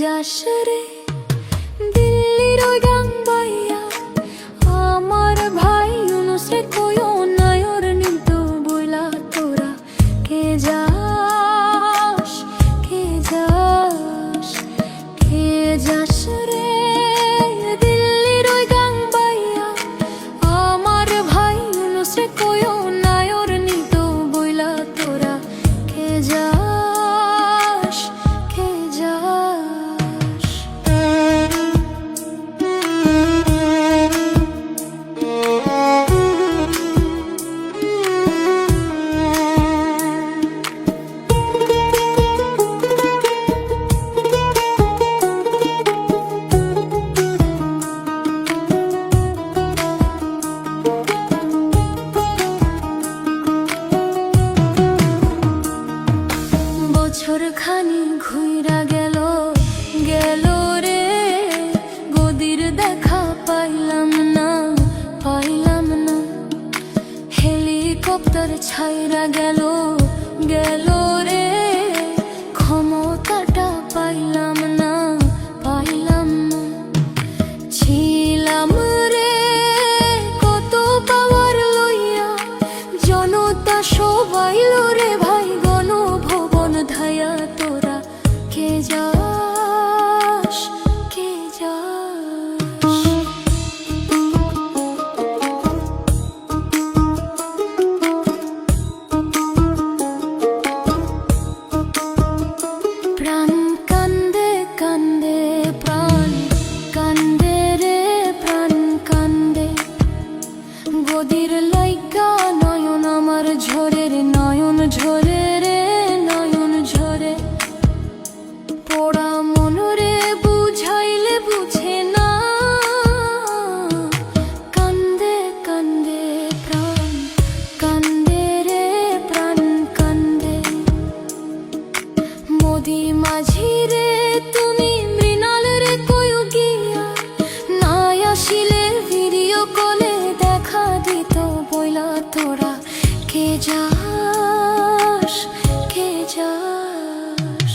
যাস রে দিল্লির ওই গাং বাইয়া, আমার ভাই ইউনুসে কইও নায়র নিত বইলা তোরা কে যাস, কে যাস, কে যাস রে দিল্লির ওই গাং বাইয়া, আমার ভাই ইউনুসে কইও নায়র নিত বইলা তোরা কে যাস, কে যাস। বছর খানি ঘুইরা গেল গেল রে, গদির দেখা পাইলাম না, পাইলাম না। হেলিকপ্টার ছাইরা গেল গেল রে, ক্ষমতাটা পাইলাম না, পাইলাম না। ছিলাম রে কত পাওয়ার লইয়া, জনতা সবাই রে ভাই গণভবন ধায়া তোরা কে যাস, কে যাস। প্রাণ কান্দে কান্দে, প্রাণ কান্দে রে, প্রাণ কান্দে। গদির লাইগা নয়ন আমার ঝরে রে, নয়ন ঝরে রে, নয়ন ঝরে। পোড়া মন রে বুঝাইলে বুঝে না, কান্দে কান্দে প্রাণ কান্দে রে, প্রাণ কান্দে। মোদি মাঝি রে তুমি মৃণাল রে কইও গিয়া, নাই আসিলে ভিডিও কলে দেখা দিত বইলা তোরা কে যাস, কে যাস।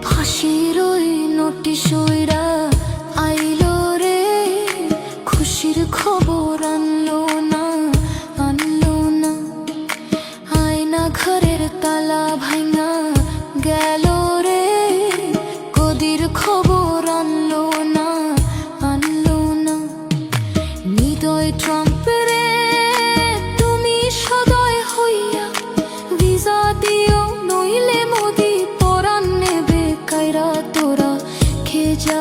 ফাঁসির ওই নোটিশ ওইরা আইলো রে, খুশির খবর আনলো না, আনলো না। আয়না ঘরের তালা ভাঙা গেল রে, গদির খবর আনলো না, আনলো না। হৃদয় ট্রাম্প রে তুমি সদয় হইয়া, ভিসা দিও নইলে মোদি পরাণ নেবে কাইরা তোরা কে যা।